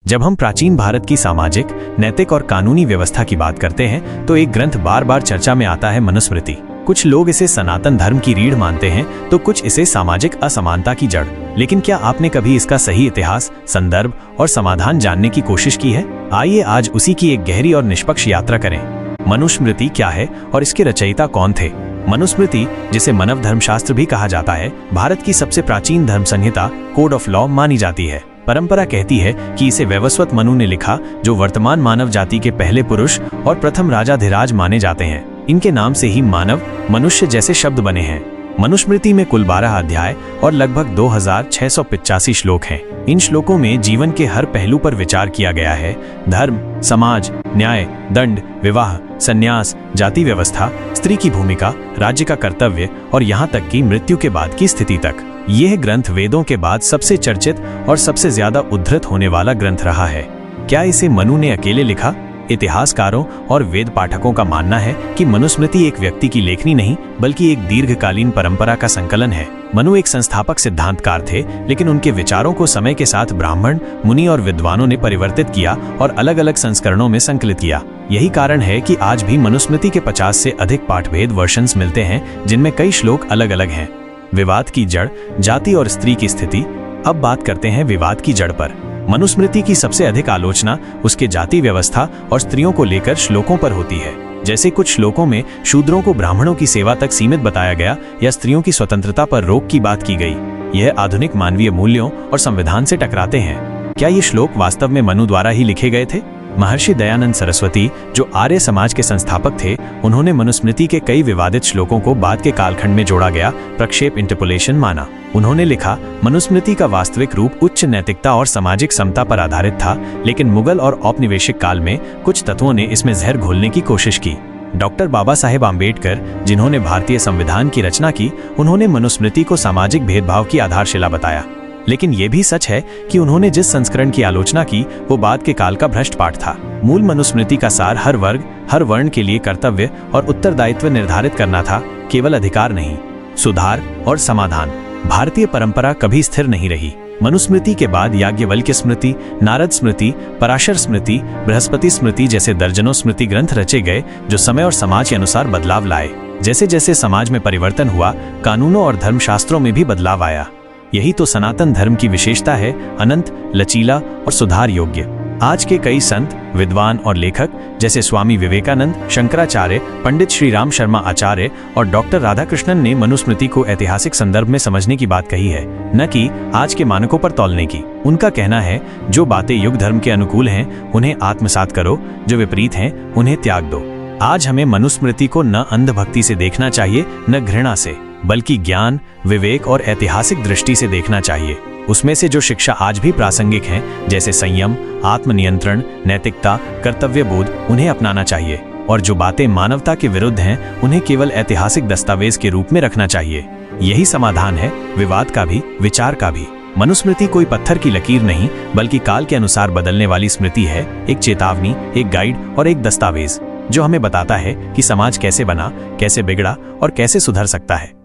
जब हम प्राचीन भारत की सामाजिक, नैतिक और कानूनी व्यवस्था की बात करते हैं तो एक ग्रंथ बार बार चर्चा में आता है, मनुस्मृति। कुछ लोग इसे सनातन धर्म की रीढ़ मानते हैं तो कुछ इसे सामाजिक असमानता की जड़। लेकिन क्या आपने कभी इसका सही इतिहास, संदर्भ और समाधान जानने की कोशिश की है? आइए आज उसी की एक गहरी और निष्पक्ष यात्रा करें। मनुस्मृति क्या है और इसके रचयिता कौन थे? मनुस्मृति, जिसे मानव धर्मशास्त्र भी कहा जाता है, भारत की सबसे प्राचीन धर्म संहिता, कोड ऑफ लॉ मानी जाती है। परंपरा कहती है कि इसे वैवस्वत मनु ने लिखा, जो वर्तमान मानव जाति के पहले पुरुष और प्रथम राजाधिराज माने जाते हैं। इनके नाम से ही मानव, मनुष्य जैसे शब्द बने हैं। मनुस्मृति में कुल 12 अध्याय और लगभग 2685 श्लोक हैं। इन श्लोकों में जीवन के हर पहलू पर विचार किया गया है। धर्म, समाज, न्याय, दंड, विवाह, संन्यास, जाति व्यवस्था, स्त्री की भूमिका, राज्य का कर्तव्य और यहाँ तक कि मृत्यु के बाद की स्थिति तक। यह ग्रंथ वेदों के बाद सबसे चर्चित और सबसे ज्यादा उद्धृत होने वाला ग्रंथ रहा है। क्या इसे मनु ने अकेले लिखा? इतिहासकारों और वेद पाठकों का मानना है कि मनुस्मृति एक व्यक्ति की लेखनी नहीं, बल्कि एक दीर्घकालीन परंपरा का संकलन है। मनु एक संस्थापक सिद्धांतकार थे, लेकिन उनके विचारों को समय के साथ ब्राह्मण, मुनि और विद्वानों ने परिवर्तित किया और अलग अलग संस्करणों में संकलित किया। यही कारण है कि आज भी मनुस्मृति के 50 से अधिक पाठभेद वर्जन्स मिलते हैं, जिनमें कई श्लोक अलग अलग हैं। विवाद की जड़, जाति और स्त्री की स्थिति। अब बात करते हैं विवाद की जड़ पर। मनुस्मृति की सबसे अधिक आलोचना उसके जाति व्यवस्था और स्त्रियों को लेकर श्लोकों पर होती है। जैसे कुछ श्लोकों में शूद्रों को ब्राह्मणों की सेवा तक सीमित बताया गया या स्त्रियों की स्वतंत्रता पर रोक की बात की गई। यह आधुनिक मानवीय मूल्यों और संविधान से टकराते हैं। क्या ये श्लोक वास्तव में मनु द्वारा ही लिखे गए थे? महर्षि दयानंद सरस्वती, जो आर्य समाज के संस्थापक थे, उन्होंने मनुस्मृति के कई विवादित श्लोकों को बाद के कालखंड में जोड़ा गया प्रक्षेप इंटरपोलेशन माना। उन्होंने लिखा, मनुस्मृति का वास्तविक रूप उच्च नैतिकता और सामाजिक समता पर आधारित था, लेकिन मुगल और औपनिवेशिक काल में कुछ तत्वों ने इसमें जहर घोलने की कोशिश की। डॉक्टर बाबा साहेब आम्बेडकर, जिन्होंने भारतीय संविधान की रचना की, उन्होंने मनुस्मृति को सामाजिक भेदभाव की आधारशिला बताया। लेकिन यह भी सच है कि उन्होंने जिस संस्करण की आलोचना की वो बाद के काल का भ्रष्ट पाठ था। मूल मनुस्मृति का सार हर वर्ग, हर वर्ण के लिए कर्तव्य और उत्तरदायित्व निर्धारित करना था, केवल अधिकार नहीं। सुधार और समाधान। भारतीय परंपरा कभी स्थिर नहीं रही। मनुस्मृति के बाद याज्ञवल्क्य स्मृति, नारद स्मृति, पराशर स्मृति, बृहस्पति स्मृति जैसे दर्जनों स्मृति ग्रंथ रचे गए, जो समय और समाज के अनुसार बदलाव लाए। जैसे जैसे समाज में परिवर्तन हुआ, कानूनों और धर्मशास्त्रों में भी बदलाव आया। यही तो सनातन धर्म की विशेषता है, अनंत, लचीला और सुधार योग्य। आज के कई संत, विद्वान और लेखक जैसे स्वामी विवेकानंद, शंकराचार्य, पंडित श्री राम शर्मा आचार्य और डॉक्टर राधाकृष्णन ने मनुस्मृति को ऐतिहासिक संदर्भ में समझने की बात कही है, न कि आज के मानकों पर तौलने की। उनका कहना है, जो बातें युग धर्म के अनुकूल हैं उन्हें आत्मसात करो, जो विपरीत हैं उन्हें त्याग दो। आज हमें मनुस्मृति को न अंधभक्ति से देखना चाहिए, न घृणा से, बल्कि ज्ञान, विवेक और ऐतिहासिक दृष्टि से देखना चाहिए। उसमें से जो शिक्षा आज भी प्रासंगिक हैं, जैसे संयम, आत्मनियंत्रण, नैतिकता, कर्तव्यबोध, उन्हें अपनाना चाहिए। और जो बातें मानवता के विरुद्ध हैं, उन्हें केवल ऐतिहासिक दस्तावेज के रूप में रखना चाहिए। यही समाधान है विवाद का भी, विचार का भी। मनुस्मृति कोई पत्थर की लकीर नहीं, बल्कि काल के अनुसार बदलने वाली स्मृति है, एक चेतावनी, एक गाइड और एक दस्तावेज, जो हमें बताता है कि समाज कैसे बना, कैसे बिगड़ा और कैसे सुधर सकता है।